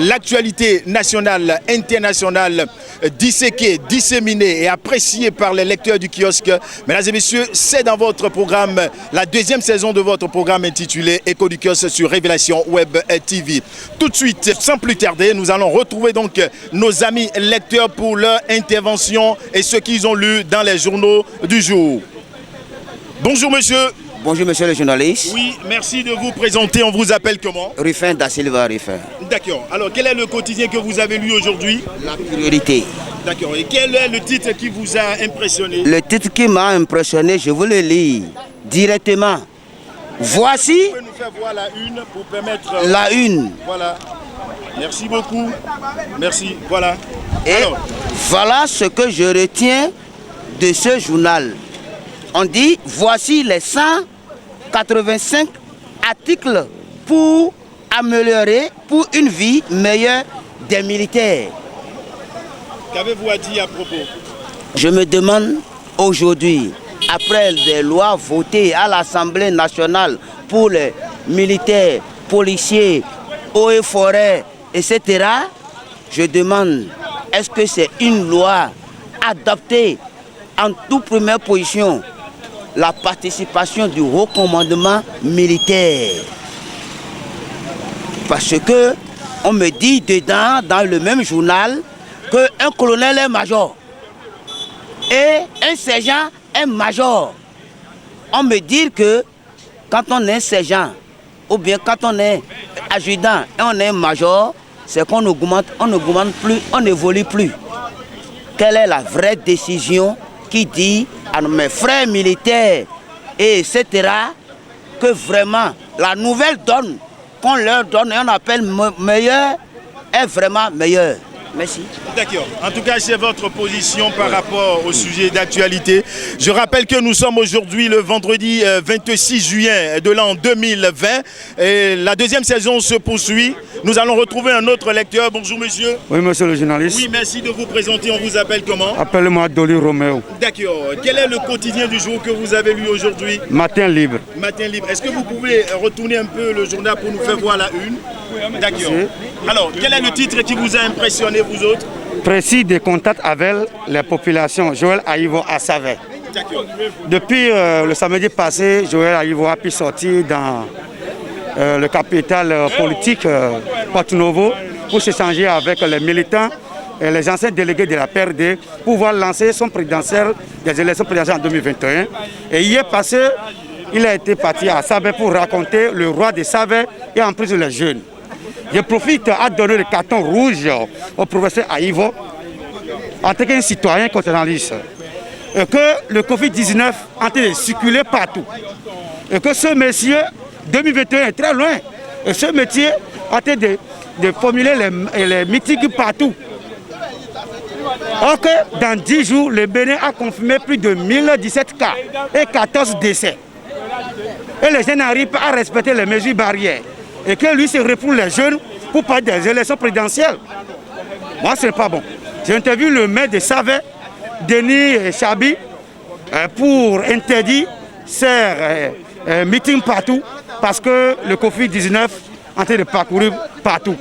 l'actualité nationale, internationale, disséquée, disséminée et appréciée par les lecteurs du kiosque. Mesdames et messieurs, c'est dans votre programme, la deuxième saison de votre programme intitulé Écho du kiosque sur Révélation Web TV. Tout de suite, sans plus tarder, nous allons retrouver donc nos amis lecteurs pour leur intervention et ce qu'ils ont lu dans les journaux du jour. Bonjour monsieur. Bonjour monsieur le journaliste. Oui, merci de vous présenter. On vous appelle comment? Rufin da Silva Rufin. D'accord. Alors, quel est le quotidien que vous avez lu aujourd'hui? La priorité. D'accord. Et quel est le titre qui vous a impressionné? Le titre qui m'a impressionné, je vous le lis directement. Voici. Vous pouvez nous faire voir la une pour permettre... La une. Voilà. Merci beaucoup. Merci. Voilà. Et alors, voilà ce que je retiens de ce journal. On dit, voici les 185 articles pour améliorer, pour une vie meilleure des militaires. qu'avez-vous à dire à propos? Je me demande aujourd'hui, après des lois votées à l'Assemblée nationale pour les militaires, policiers, eaux et forêts, etc., je demande, est-ce que c'est une loi adoptée en toute première position la participation du haut commandement militaire? Parce que on me dit dedans, dans le même journal, qu'un colonel est major et un sergent est major. On me dit que quand on est sergent ou bien quand on est adjudant et on est major, c'est qu'on augmente plus, on n'évolue plus. Quelle est la vraie décision qui dit à mes frères militaires, et etc., que vraiment la nouvelle donne, qu'on leur donne et on appelle meilleure, est vraiment meilleure. Merci. D'accord. En tout cas, c'est votre position par rapport au sujet d'actualité. Je rappelle que nous sommes aujourd'hui le vendredi 26 juin de l'an 2020. Et la deuxième saison se poursuit. Nous allons retrouver un autre lecteur. Bonjour monsieur. Oui monsieur le journaliste. Oui, merci de vous présenter. On vous appelle comment? Appelle-moi Dolly Roméo. D'accord. Quel est le quotidien du jour que vous avez lu aujourd'hui? Matin libre. Matin libre. Est-ce que vous pouvez retourner un peu le journal pour nous faire voir la une? D'accord. Alors, quel est le titre qui vous a impressionné, vous autres? Précis des contacts avec les populations. Joël Aïvo à Savet. D'accord. Depuis le samedi passé, Joël Aïvo a pu sortir dans le capital politique Porto Novo pour s'échanger avec les militants et les anciens délégués de la PRD pour pouvoir lancer son présidentiel des élections présidentielles en 2021. Et hier passé, il a été parti à Savet pour raconter le roi de Savet et en plus les jeunes. Je profite à donner le carton rouge au professeur Aïvo en tant qu'un citoyen constitutionnaliste. Et que le Covid-19 est en train de circuler partout. Et que ce monsieur, 2021 est très loin. Et ce métier est en train de formuler les meetings partout. Or que dans 10 jours, le Bénin a confirmé plus de 1017 cas et 14 décès. Et les jeunes n'arrivent pas à respecter les mesures barrières. Et que lui se refoule les jeunes pour parler des élections présidentielles. Moi, ce n'est pas bon. J'ai interviewé le maire de Savet, Denis Chabi, pour interdire ces meetings partout, parce que le Covid-19 est en train de parcourir partout.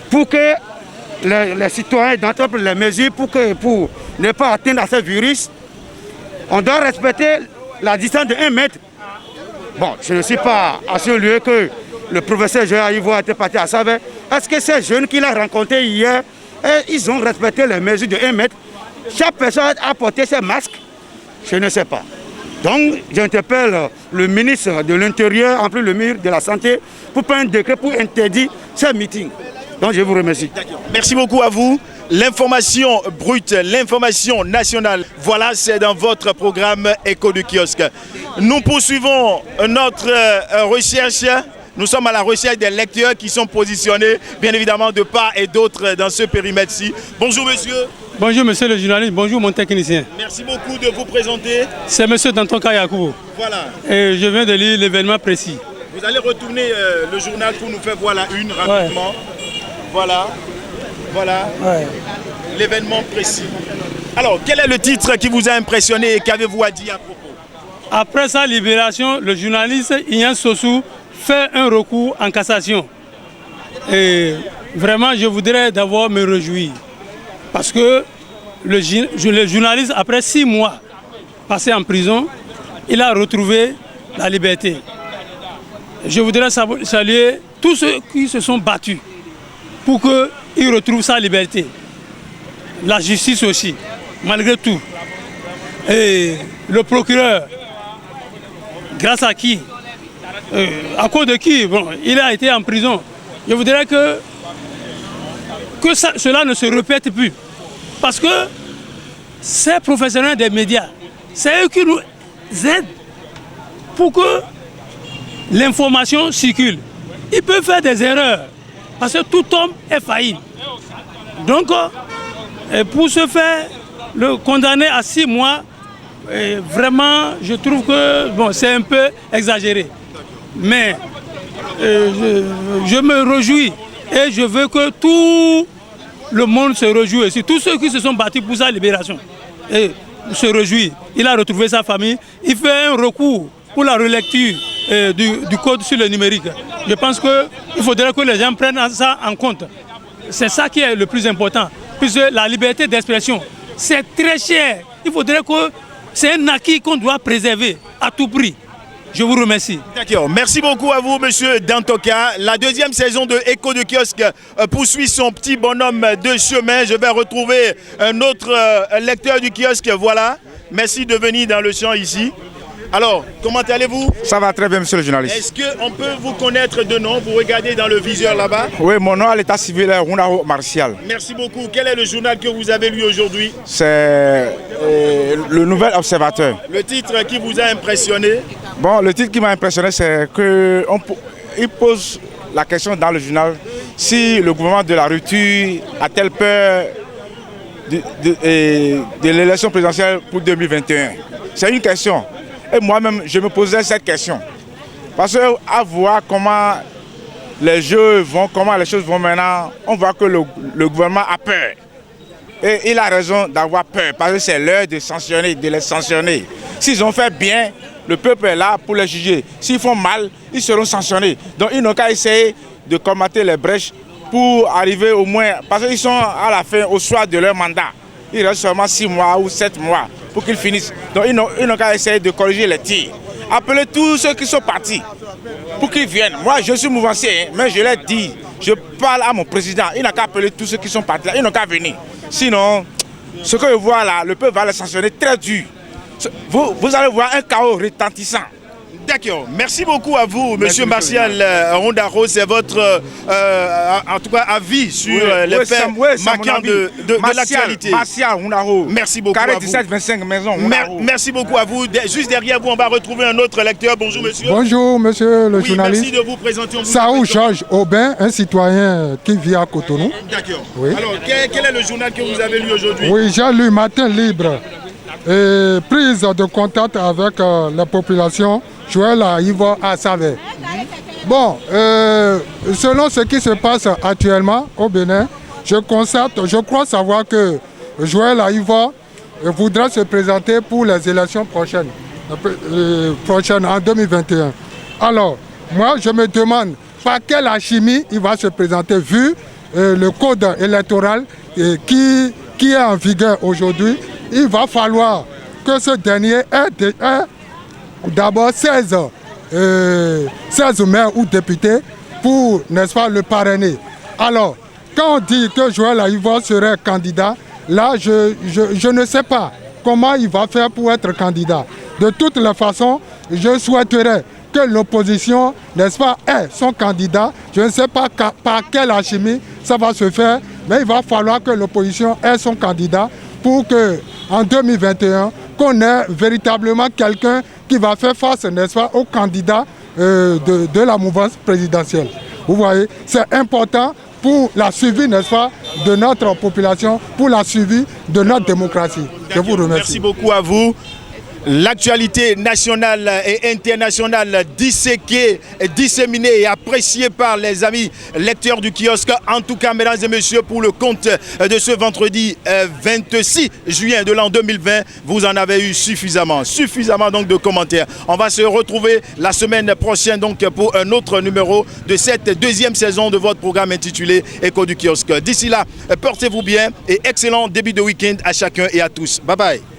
Pour que les citoyens entreprennent les mesures pour ne pas atteindre ce virus, on doit respecter la distance de 1 mètre. Bon, je ne suis pas à ce lieu que le professeur Joël Aïvo a été parti à Savet. Est-ce que ces jeunes qu'il a rencontrés hier, ils ont respecté les mesures de 1 mètre? Chaque personne a porté ses masques? Je ne sais pas. Donc, j'interpelle le ministre de l'Intérieur, en plus le ministre de la Santé, pour prendre un décret pour interdire ces meetings. Donc, je vous remercie. Merci beaucoup à vous. L'information brute, l'information nationale, voilà, c'est dans votre programme Écho du kiosque. Nous poursuivons notre recherche. Nous sommes à la recherche des lecteurs qui sont positionnés, bien évidemment, de part et d'autre dans ce périmètre-ci. Bonjour monsieur. Bonjour monsieur le journaliste, bonjour mon technicien. Merci beaucoup de vous présenter. C'est monsieur Danton Kayakou. Voilà. Et je viens de lire l'événement précis. Vous allez retourner le journal pour nous faire voir la une rapidement. Ouais. Voilà. Voilà. Ouais. L'événement précis. Alors, quel est le titre qui vous a impressionné et qu'avez-vous à dire à propos? Après sa libération, le journaliste Ignan Sossou fait un recours en cassation. Et vraiment, je voudrais d'abord me réjouir. Parce que le journaliste, après 6 mois passés en prison, il a retrouvé la liberté. Je voudrais saluer tous ceux qui se sont battus pour qu'il retrouve sa liberté. La justice aussi, malgré tout. Et le procureur, grâce à qui, à cause de qui, bon, il a été en prison. Je voudrais que cela ne se répète plus. Parce que ces professionnels des médias, c'est eux qui nous aident pour que l'information circule. Ils peuvent faire des erreurs, parce que tout homme est faillible. Donc, pour ce faire, le condamner à 6 mois, vraiment, je trouve que bon, c'est un peu exagéré. Mais je me réjouis et je veux que tout le monde se réjouisse. Tous ceux qui se sont battus pour sa libération se réjouissent. Il a retrouvé sa famille. Il fait un recours pour la relecture du code sur le numérique. Je pense qu'il faudrait que les gens prennent ça en compte. C'est ça qui est le plus important. Puisque la liberté d'expression, c'est très cher. Il faudrait que c'est un acquis qu'on doit préserver à tout prix. Je vous remercie. D'accord. Merci beaucoup à vous, monsieur Dantoka. La deuxième saison de Écho de Kiosque poursuit son petit bonhomme de chemin. Je vais retrouver un autre lecteur du kiosque. Voilà. Merci de venir dans le champ ici. Alors, comment allez-vous? Ça va très bien, monsieur le journaliste. Est-ce qu'on peut vous connaître de nom? Vous regardez dans le viseur là-bas. Oui, mon nom à l'état civil est Runaro Martial. Merci beaucoup. Quel est le journal que vous avez lu aujourd'hui? C'est le Nouvel Observateur. Le titre qui vous a impressionné? Bon, le titre qui m'a impressionné, c'est qu'il pose la question dans le journal si le gouvernement de la rupture a-t-elle peur de l'élection présidentielle pour 2021. C'est une question. Et moi-même, je me posais cette question. Parce qu'à voir comment les jeux vont, comment les choses vont maintenant, on voit que le gouvernement a peur. Et il a raison d'avoir peur, parce que c'est l'heure de sanctionner, de les sanctionner. S'ils ont fait bien, le peuple est là pour les juger. S'ils font mal, ils seront sanctionnés. Donc ils n'ont qu'à essayer de combattre les brèches pour arriver au moins, parce qu'ils sont à la fin, au soir de leur mandat. Il reste seulement 6 mois ou 7 mois pour qu'ils finissent. Donc ils n'ont qu'à essayer de corriger les tirs. Appelez tous ceux qui sont partis pour qu'ils viennent. Moi, je suis mouvancier, mais je l'ai dit. Je parle à mon président. Il n'a qu'à appeler tous ceux qui sont partis là. Ils n'ont qu'à venir. Sinon, ce que je vois là, le peuple va les sanctionner très dur. Vous allez voir un chaos retentissant. D'accord. Merci beaucoup à vous, monsieur Martial Rondaro. C'est votre en tout cas, avis sur les faits marquants de l'actualité. Martial Rondaro. Merci beaucoup Carré à vous. 17, 25 maisons. Merci beaucoup à vous. Juste derrière vous, on va retrouver un autre lecteur. Bonjour, monsieur. Bonjour, monsieur le journaliste. Merci de vous présenter. Saoud Georges Aubin, un citoyen qui vit à Cotonou. D'accord. Oui. Alors, quel est le journal que vous avez lu aujourd'hui? Oui, j'ai lu Matin Libre. Et prise de contact avec la population, Joël Ivo à Savé. Bon, selon ce qui se passe actuellement au Bénin, je crois savoir que Joël Ivo voudra se présenter pour les élections prochaines en 2021. Alors, moi je me demande par quelle alchimie il va se présenter vu le code électoral qui est en vigueur aujourd'hui. Il va falloir que ce dernier ait d'abord 16 maires ou députés pour, n'est-ce pas, le parrainer. Alors, quand on dit que Joël Ivo serait candidat, là, je ne sais pas comment il va faire pour être candidat. De toutes les façons, je souhaiterais que l'opposition, n'est-ce pas, ait son candidat. Je ne sais pas par quelle alchimie ça va se faire, mais il va falloir que l'opposition ait son candidat pour qu'en 2021, qu'on ait véritablement quelqu'un qui va faire face, n'est-ce pas, au candidat de la mouvance présidentielle. Vous voyez, c'est important pour la suivi, n'est-ce pas, de notre population, pour la suivi de notre démocratie. Je vous remercie. Merci beaucoup à vous. L'actualité nationale et internationale disséquée, disséminée et appréciée par les amis lecteurs du kiosque. En tout cas, mesdames et messieurs, pour le compte de ce vendredi 26 juin de l'an 2020, vous en avez eu suffisamment donc de commentaires. On va se retrouver la semaine prochaine donc pour un autre numéro de cette deuxième saison de votre programme intitulé Écho du kiosque. D'ici là, portez-vous bien et excellent début de week-end à chacun et à tous. Bye bye.